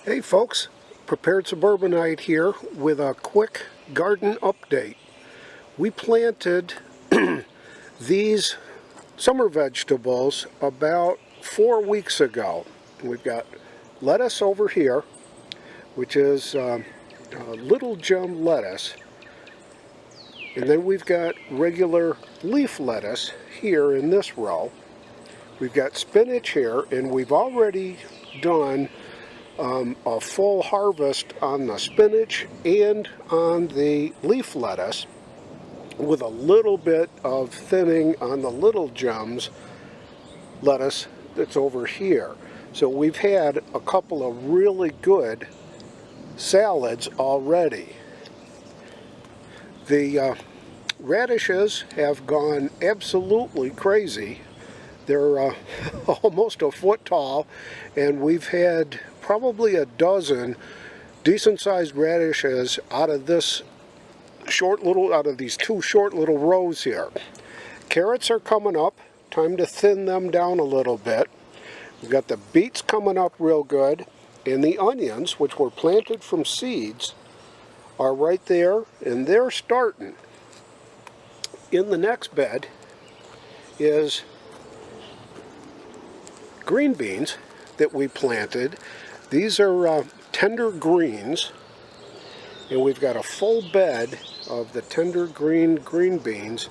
Hey folks, Prepared Suburbanite here with a quick garden update. We planted these summer vegetables about 4 weeks ago. We've got lettuce over here, which is little gem lettuce. And then we've got regular leaf lettuce here in this row. We've got spinach here, and we've already done a full harvest on the spinach and on the leaf lettuce, with a little bit of thinning on the little gems lettuce that's over here. So we've had a couple of really good salads already. The radishes have gone absolutely crazy. They're almost a foot tall, and we've had probably a dozen decent-sized radishes out of these two short little rows here. Carrots are coming up. Time to thin them down a little bit. We've got the beets coming up real good, and the onions, which were planted from seeds, are right there, and they're starting. In the next bed is green beans that we planted. These are tender greens, and we've got a full bed of the tender green beans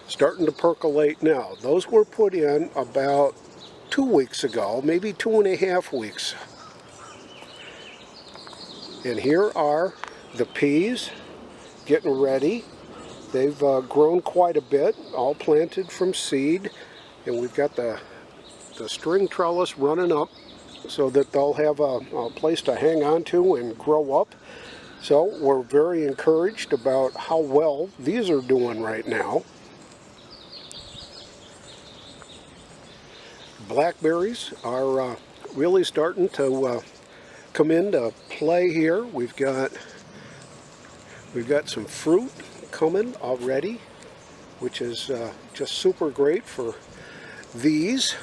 starting to percolate now. Those were put in about 2 weeks ago, maybe 2.5 weeks. And here are the peas getting ready. They've grown quite a bit, all planted from seed, and we've got the string trellis running up so that they'll have a place to hang on to and grow up. So we're very encouraged about how well these are doing right now. Blackberries are really starting to come into play here. We've got some fruit coming already, which is just super great for these.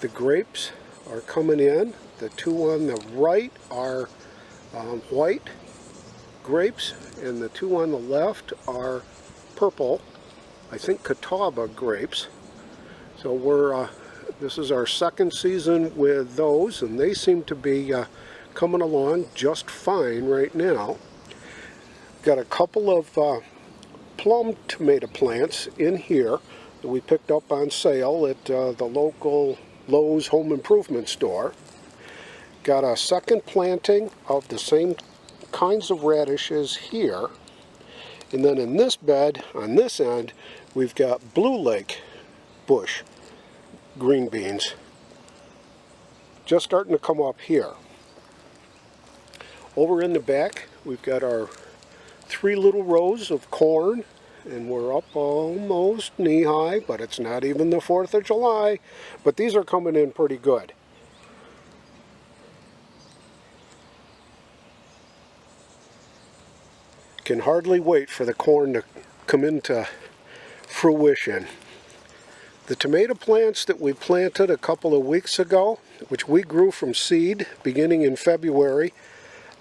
The grapes are coming in. The two on the right are white grapes, and the two on the left are purple, I think Catawba grapes. So this is our second season with those, and they seem to be coming along just fine right now. Got a couple of plum tomato plants in here that we picked up on sale at the local Lowe's home improvement store. Got a second planting of the same kinds of radishes here. And then in this bed, on this end, we've got Blue Lake bush green beans just starting to come up here. Over in the back, we've got our 3 little rows of corn, and we're up almost knee-high, but it's not even the 4th of July. But these are coming in pretty good. Can hardly wait for the corn to come into fruition. The tomato plants that we planted a couple of weeks ago, which we grew from seed beginning in February,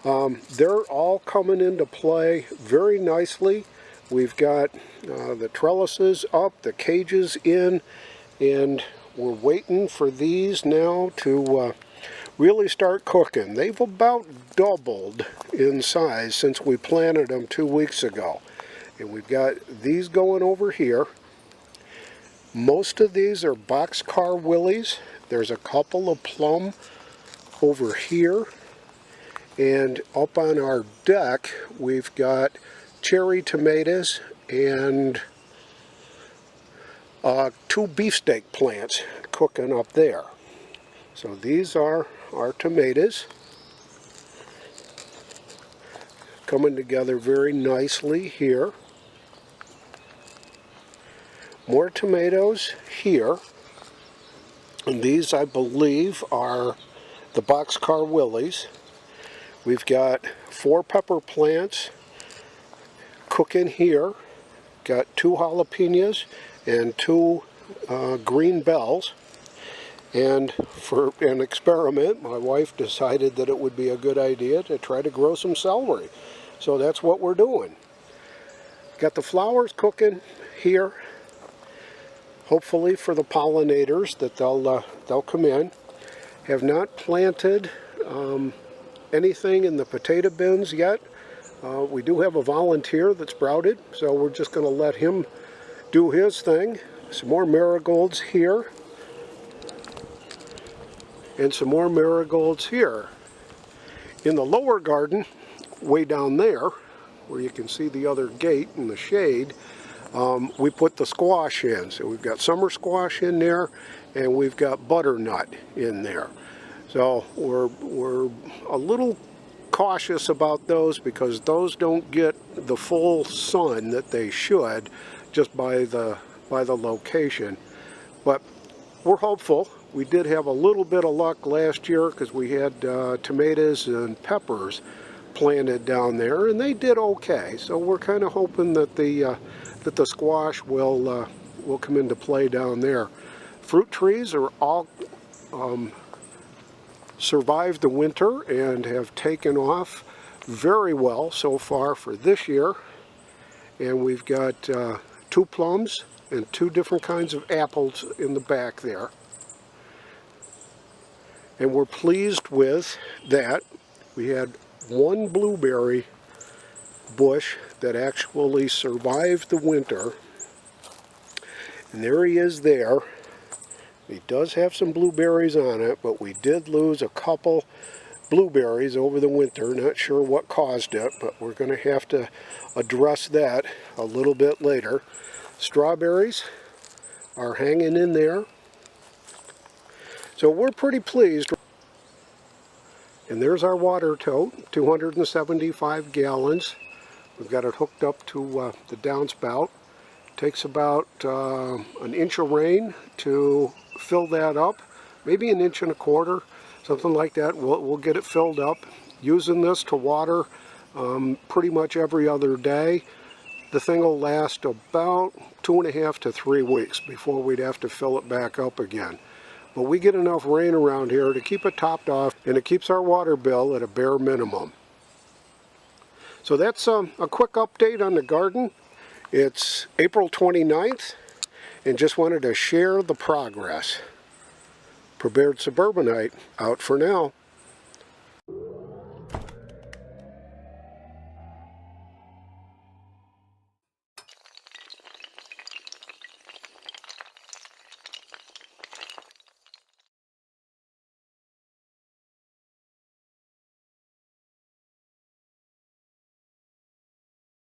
they're all coming into play very nicely. We've got the trellises up, the cages in, and we're waiting for these now to really start cooking. They've about doubled in size since we planted them 2 weeks ago. And we've got these going over here. Most of these are boxcar willies. There's a couple of plum over here. And up on our deck, we've got cherry tomatoes and 2 beefsteak plants cooking up there. So these are our tomatoes, coming together very nicely here. More tomatoes here, and these I believe are the boxcar willies. We've got 4 pepper plants cooking here. Got 2 jalapenos and 2 green bells. And for an experiment, my wife decided that it would be a good idea to try to grow some celery. So that's what we're doing. Got the flowers cooking here, hopefully for the pollinators that they'll come in. Have not planted anything in the potato bins yet. We do have a volunteer that's sprouted, so we're just going to let him do his thing. Some more marigolds here, and some more marigolds here. In the lower garden, way down there, where you can see the other gate in the shade, we put the squash in. So we've got summer squash in there, and we've got butternut in there. So we're a little cautious about those because those don't get the full sun that they should just by the location. But we're hopeful. We did have a little bit of luck last year because we had tomatoes and peppers planted down there, and they did okay. So we're kind of hoping that the squash will come into play down there. Fruit trees are all survived the winter and have taken off very well so far for this year. And we've got 2 plums and 2 different kinds of apples in the back there. And we're pleased with that. We had 1 blueberry bush that actually survived the winter. And there he is there. He does have some blueberries on it, but we did lose a couple blueberries over the winter. Not sure what caused it, but we're going to have to address that a little bit later. Strawberries are hanging in there. So we're pretty pleased. And there's our water tote, 275 gallons. We've got it hooked up to the downspout. Takes about an inch of rain to fill that up, maybe an inch and a quarter, something like that. We'll get it filled up. Using this to water pretty much every other day. The thing will last about 2.5 to 3 weeks before we'd have to fill it back up again. But we get enough rain around here to keep it topped off, and it keeps our water bill at a bare minimum. So that's a quick update on the garden. It's April 29th, and just wanted to share the progress. Prepared Suburbanite, out for now.